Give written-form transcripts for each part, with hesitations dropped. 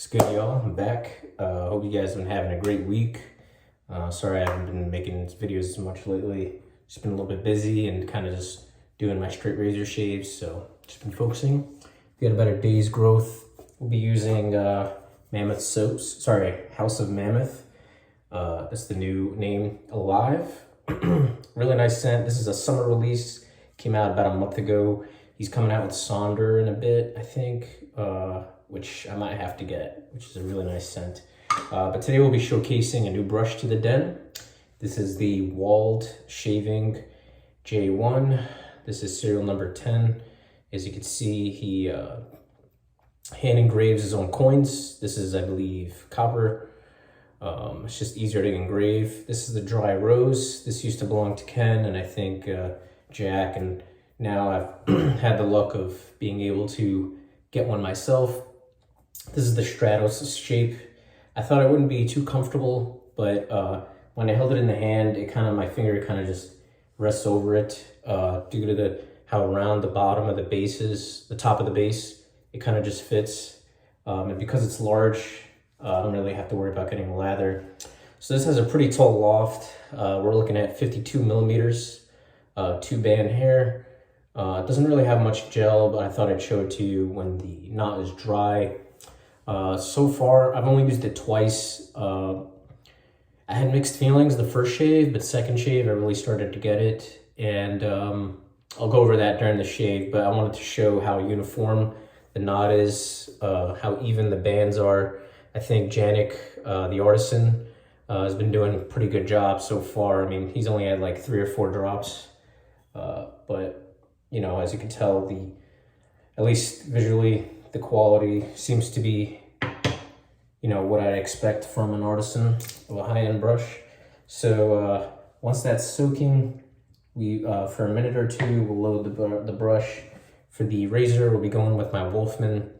It's good, y'all. I'm back. Hope you guys have been having a great week. Sorry I haven't been making videos as much lately. Just been a little bit busy and kind of just doing my straight razor shaves, so just been focusing. If you got a better day's growth, we'll be using Mammoth soaps. Sorry, House of Mammoth. That's the new name, Alive. Really nice scent. This is a summer release. Came out about a month ago. He's coming out with Sonder in a bit, I think. Which I might have to get, which is a really nice scent. But today we'll be showcasing a new brush to the den. This is the Wald Shaving J1. This is serial number 10. As you can see, he hand engraves his own coins. This is, I believe, copper. It's just easier to engrave. This is the dry rose. This used to belong to Ken and I think Jack, and now I've had the luck of being able to get one myself. This is the Stratos shape. I thought it wouldn't be too comfortable, but when I held it in the hand, my finger kind of just rests over it due to how round the bottom of the base is, the top of the base, it kind of just fits. And because it's large, I don't really have to worry about getting lather. So this has a pretty tall loft. We're looking at 52 millimeters, 2-band hair. It doesn't really have much gel, but I thought I'd show it to you when the knot is dry. So far, I've only used it twice. I had mixed feelings the first shave, but second shave, I really started to get it. And I'll go over that during the shave, but I wanted to show how uniform the knot is, how even the bands are. I think Janik, the artisan, has been doing a pretty good job so far. I mean, he's only had like 3 or 4 drops, but you know, as you can tell, at least visually, the quality seems to be, you know, what I'd expect from an artisan of a high-end brush. So once that's soaking, we for a minute or two, we'll load the brush. For the razor, we'll be going with my Wolfman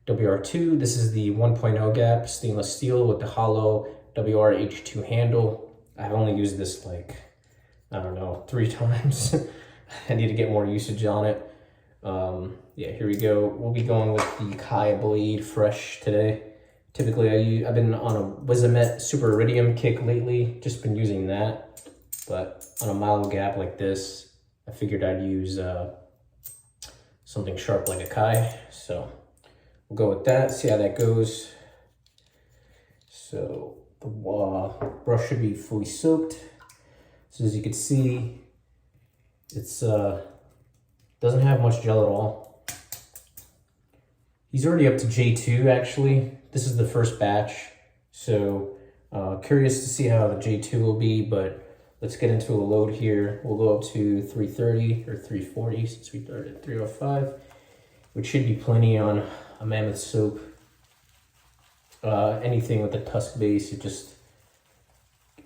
WR2. This is the 1.0 gap stainless steel with the hollow WR2 handle. I've only used this like, I don't know, 3 times. I need to get more usage on it. Yeah, here we go. We'll be going with the Kai Blade Fresh today. Typically, I've been on a Wizamet Super Iridium kick lately. Just been using that. But on a mild gap like this, I figured I'd use something sharp like a Kai. So we'll go with that, see how that goes. So the brush should be fully soaked. So as you can see, it's doesn't have much gel at all. He's already up to J2 actually. This is the first batch, so curious to see how the J2 will be, but let's get into a load here. We'll go up to 330 or 340 since we started at 305, which should be plenty on a Mammoth soap. Anything with a tusk base, it just,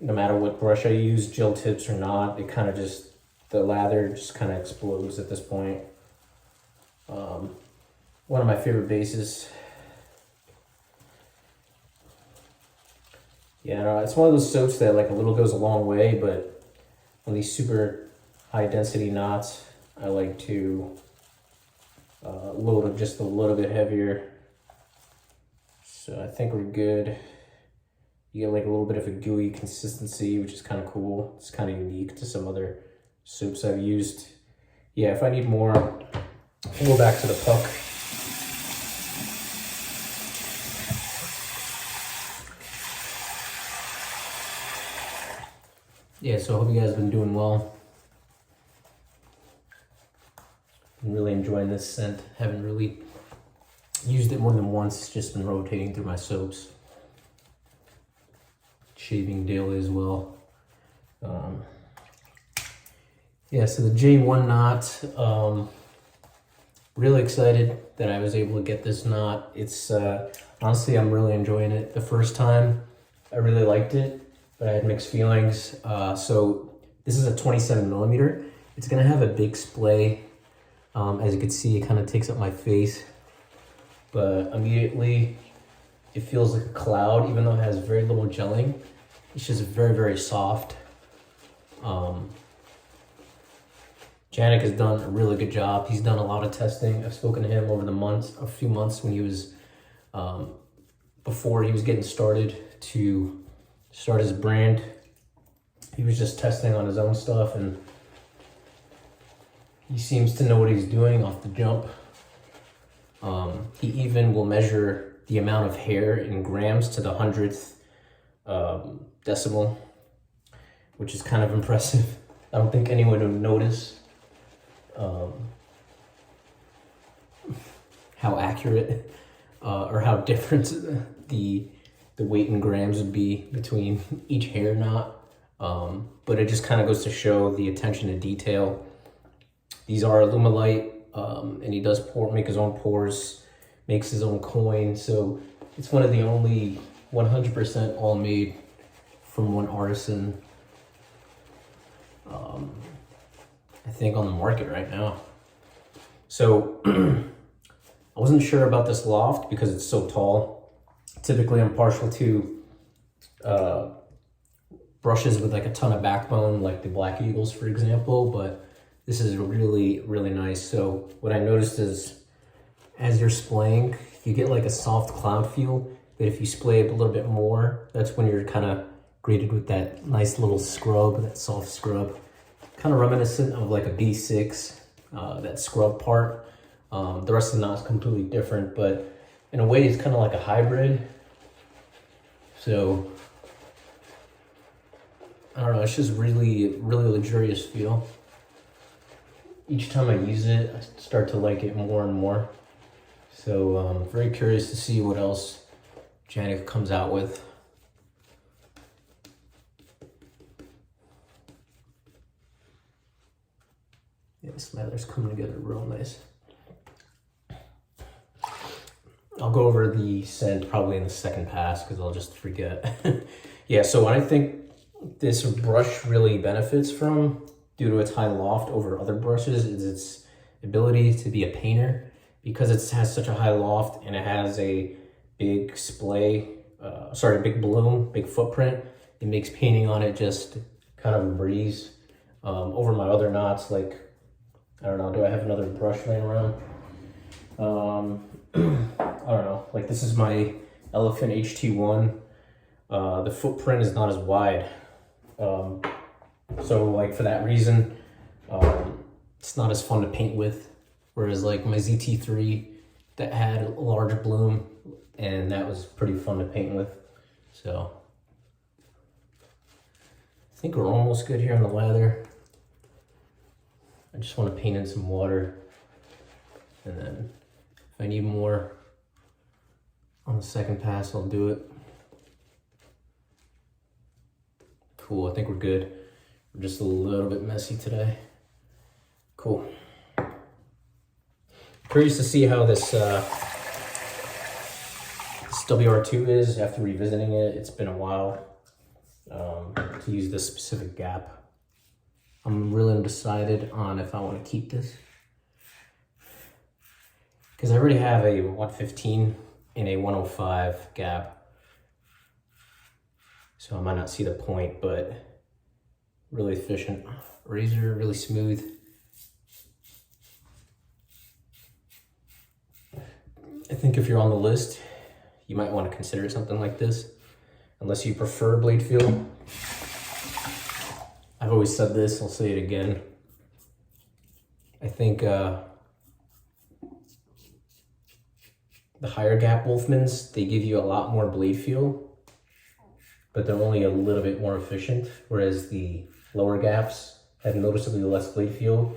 no matter what brush I use, gel tips or not, it kind of just, the lather just kind of explodes at this point. One of my favorite bases. Yeah, no, it's one of those soaps that like a little goes a long way, but on these super high density knots, I like to load it just a little bit heavier. So I think we're good. You get like a little bit of a gooey consistency, which is kind of cool. It's kind of unique to some other soaps I've used. Yeah, if I need more, we'll go back to the puck. Yeah, so I hope you guys have been doing well. I'm really enjoying this scent. Haven't really used it more than once, just been rotating through my soaps. Shaving daily as well. Yeah, so the J1 knot, really excited that I was able to get this knot. It's, honestly, I'm really enjoying it. The first time, I really liked it, but I had mixed feelings. So this is a 27 millimeter. It's gonna have a big splay. As you can see, it kind of takes up my face, but immediately it feels like a cloud, even though it has very little gelling. It's just very, very soft. Janik has done a really good job. He's done a lot of testing. I've spoken to him over the months, a few months when he was before he was getting started to start his brand. He was just testing on his own stuff, and he seems to know what he's doing off the jump. He even will measure the amount of hair in grams to the 100th decimal, which is kind of impressive. I don't think anyone would notice how accurate or how different the weight in grams would be between each hair knot. But it just kind of goes to show the attention to detail. These are Alumilite, and he does make his own pores, makes his own coin. So it's one of the only 100% all made from one artisan, I think, on the market right now. So I wasn't sure about this loft because it's so tall. Typically I'm partial to brushes with like a ton of backbone, like the Black Eagles, for example, but this is really, really nice. So what I noticed is as you're splaying, you get like a soft cloud feel, but if you splay it a little bit more, that's when you're kind of greeted with that nice little scrub, that soft scrub, kind of reminiscent of like a B6, that scrub part. The rest of the knot is completely different, but in a way it's kind of like a hybrid. So I don't know, it's just really, really luxurious feel. Each time I use it, I start to like it more and more. So I'm very curious to see what else Janik comes out with. Yeah, the smather's coming together real nice. I'll go over the scent probably in the second pass because I'll just forget. Yeah, so what I think this brush really benefits from, due to its high loft over other brushes, is its ability to be a painter. Because it has such a high loft and it has a big splay, big bloom, big footprint, it makes painting on it just kind of a breeze. Over my other knots, like, I don't know, do I have another brush laying around? I don't know, like this is my Elephant HT1. The footprint is not as wide. So like for that reason, it's not as fun to paint with. Whereas like my ZT3 that had a large bloom, and that was pretty fun to paint with. So I think we're almost good here on the lather. I just want to paint in some water, and then if I need more on the second pass, I'll do it. Cool, I think we're good. We're just a little bit messy today. Cool. Curious to see how this WR2 is after revisiting it. It's been a while to use this specific gap. I'm really undecided on if I want to keep this, because I already have a 115 and a 105 gap, so I might not see the point, but really efficient razor, really smooth. I think if you're on the list, you might want to consider something like this, unless you prefer blade feel. I've always said this, I'll say it again. I think the higher gap Wolfmans, they give you a lot more blade feel, but they're only a little bit more efficient, whereas the lower gaps have noticeably less blade feel,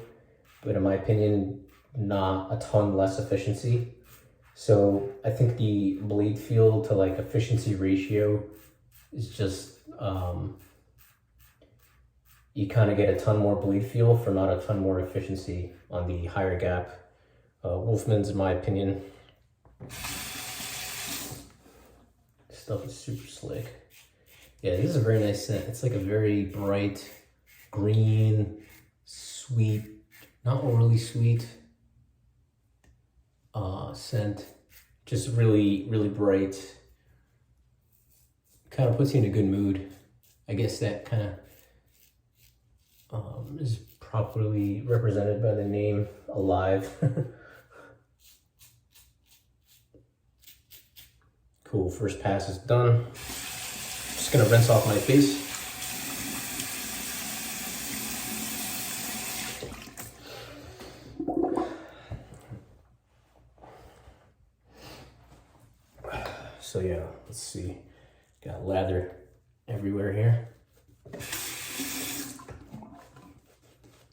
but in my opinion, not a ton less efficiency. So I think the blade feel to like efficiency ratio is just, you kind of get a ton more blade feel for not a ton more efficiency on the higher gap Wolfmans, in my opinion. This stuff is super slick. Yeah, this is a very nice scent. It's like a very bright green, sweet, not overly sweet scent. Just really, really bright. Kind of puts you in a good mood. I guess that kind of is properly represented by the name Alive. Cool, first pass is done. Just gonna rinse off my face. So yeah, let's see. Got lather everywhere here.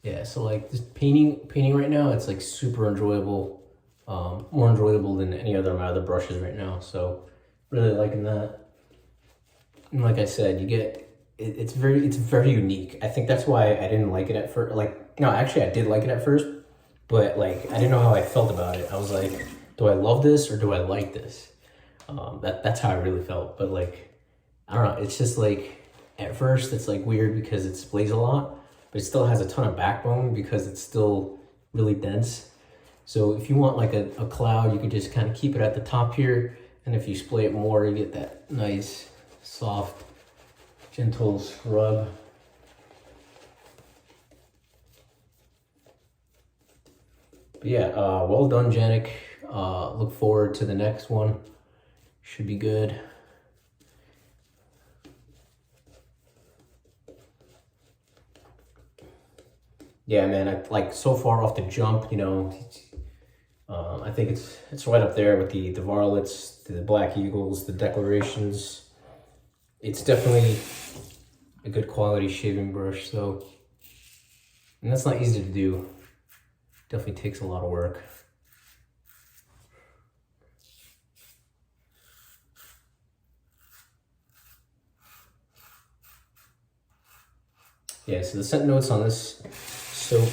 Yeah, so like this painting right now, it's like super enjoyable. More enjoyable than any other of my other brushes right now. So really liking that. And like I said, you get it's very unique. I think that's why I didn't like it at first. Like, no, actually I did like it at first, but like I didn't know how I felt about it. I was like, do I love this or do I like this? That's how I really felt. But like, I don't know, it's just like at first it's like weird because it displays a lot, but it still has a ton of backbone because it's still really dense. So if you want like a cloud, you can just kind of keep it at the top here, and if you splay it more, you get that nice, soft, gentle scrub. But yeah, well done, Janik. Look forward to the next one. Should be good. Yeah, man, I like so far off the jump, you know, I think it's right up there with the varlets, the black eagles, the declarations. It's definitely a good quality shaving brush, so, and that's not easy to do. Definitely takes a lot of work. Yeah, so the scent notes on this soap: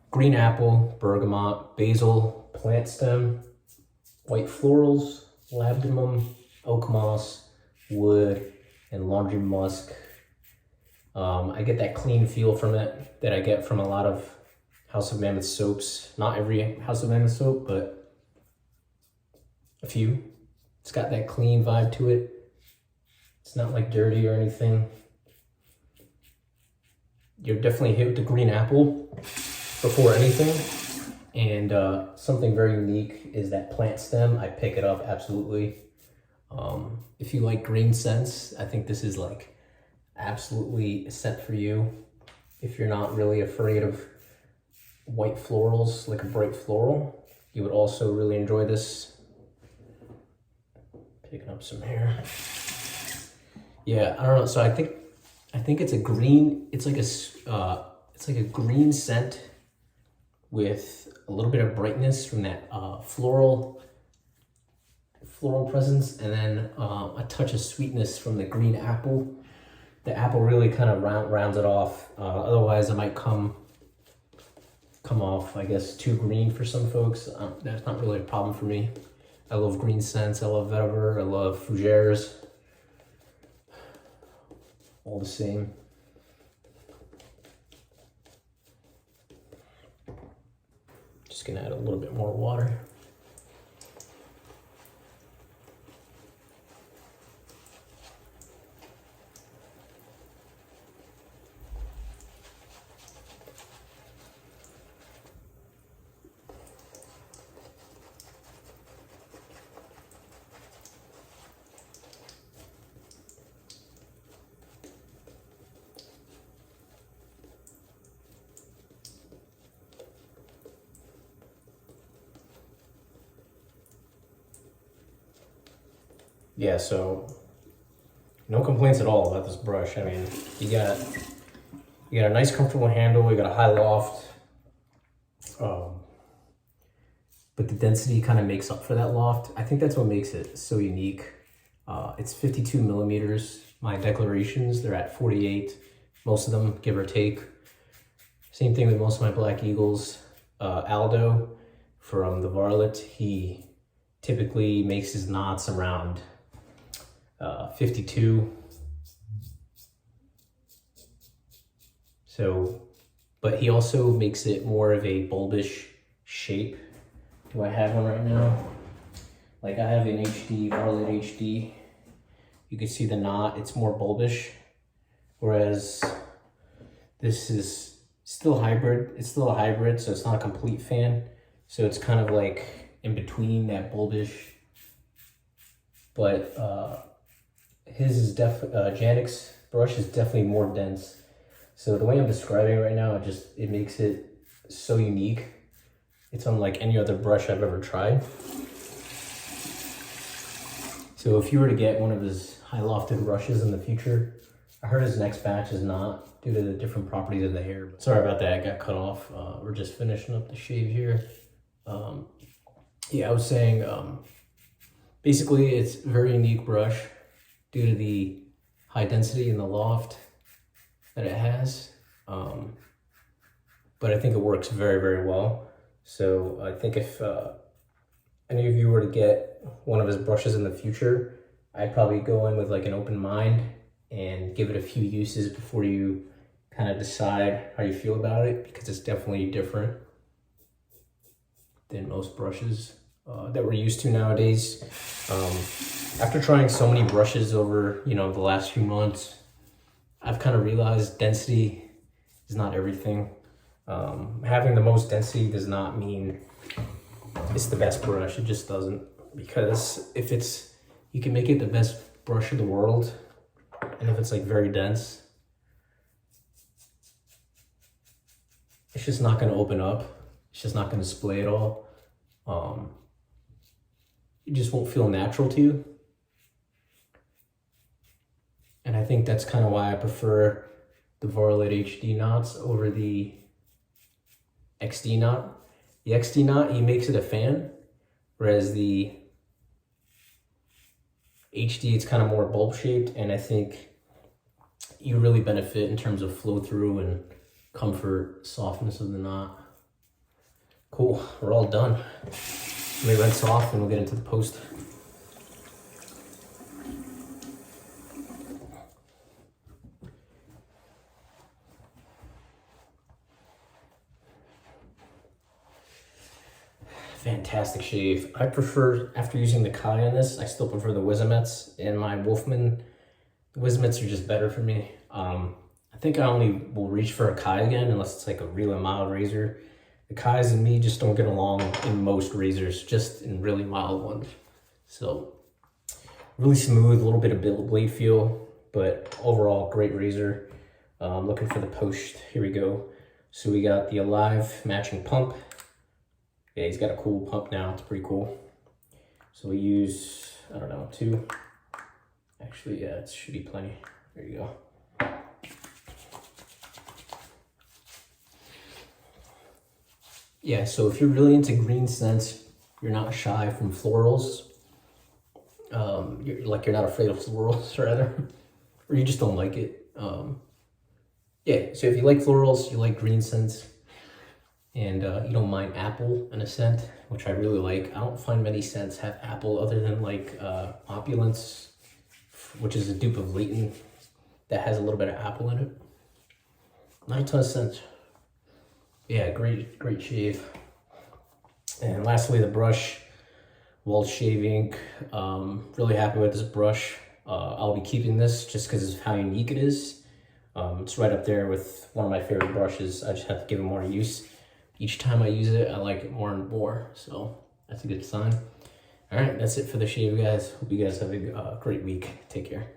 green apple, bergamot, basil, plant stem, white florals, labdanum, oak moss, wood, and laundry musk. I get that clean feel from it that I get from a lot of House of Mammoth soaps. Not every House of Mammoth soap, but a few. It's got that clean vibe to it. It's not like dirty or anything. You're definitely hit with the green apple before anything. And something very unique is that plant stem. I pick it up, absolutely. If you like green scents, I think this is like absolutely a scent for you. If you're not really afraid of white florals, like a bright floral, you would also really enjoy this. Picking up some hair. Yeah, I don't know. So I think it's a green. It's like a green scent with a little bit of brightness from that floral presence, and then a touch of sweetness from the green apple. The apple really kind of rounds it off. Otherwise, it might come off, I guess, too green for some folks. That's not really a problem for me. I love green scents. I love vetiver. I love fougères. All the same. Just gonna add a little bit more water. Yeah, so no complaints at all about this brush. I mean, you got a nice comfortable handle, you got a high loft, but the density kind of makes up for that loft. I think that's what makes it so unique. It's 52 millimeters. My declarations, they're at 48, most of them, give or take. Same thing with most of my Black Eagles. Aldo from the Varlet, he typically makes his knots around 52. So, but he also makes it more of a bulbish shape. Do I have one right now? Like I have an HD, Varlet HD. You can see the knot, it's more bulbish. Whereas this is still hybrid. It's still a hybrid, so it's not a complete fan. So it's kind of like in between that bulbish but his is Janik's brush is definitely more dense. So the way I'm describing it right now, it makes it so unique. It's unlike any other brush I've ever tried. So if you were to get one of his high lofted brushes in the future, I heard his next batch is not due to the different properties of the hair. Sorry about that, I got cut off. We're just finishing up the shave here. Yeah, I was saying, basically it's a very unique brush due to the high density and the loft that it has. But I think it works very, very well. So I think if any of you were to get one of his brushes in the future, I'd probably go in with like an open mind and give it a few uses before you kind of decide how you feel about it, because it's definitely different than most brushes that we're used to nowadays. After trying so many brushes over, the last few months, I've kind of realized density is not everything. Having the most density does not mean it's the best brush. It just doesn't, because you can make it the best brush in the world, and if it's like very dense, it's just not going to open up. It's just not going to display at all. It just won't feel natural to you. And I think that's kind of why I prefer the Wald HD knots over the XD knot. The XD knot, he makes it a fan, whereas the HD, it's kind of more bulb shaped, and I think you really benefit in terms of flow through and comfort, softness of the knot. Cool, we're all done. Let me rinse off and we'll get into the post. Fantastic shave. I prefer, after using the Kai on this, I still prefer the Wizamets and my Wolfman. The Wizamets are just better for me. I think I only will reach for a Kai again unless it's like a really mild razor. The Kais and me just don't get along in most razors, just in really mild ones. So really smooth, a little bit of blade feel, but overall great razor. Looking for the post. Here we go. So we got the Alive matching pump. Yeah, he's got a cool pump now. It's pretty cool. So we use, I don't know, 2. Actually, yeah, it should be plenty. There you go. Yeah, so if you're really into green scents, you're not shy from florals. You're not afraid of florals, rather, or you just don't like it. Yeah, so if you like florals, you like green scents, and you don't mind apple in a scent, which I really like. I don't find many scents have apple other than like Opulence, which is a dupe of Leighton that has a little bit of apple in it. Not a ton of scents. Yeah, great shave. And lastly, the brush, Wald Shaving. Really happy with this brush. I'll be keeping this just because of how unique it is. It's right up there with one of my favorite brushes. I just have to give it more use. Each time I use it, I like it more and more. So that's a good sign. All right, that's it for the shave, guys. Hope you guys have a great week. Take care.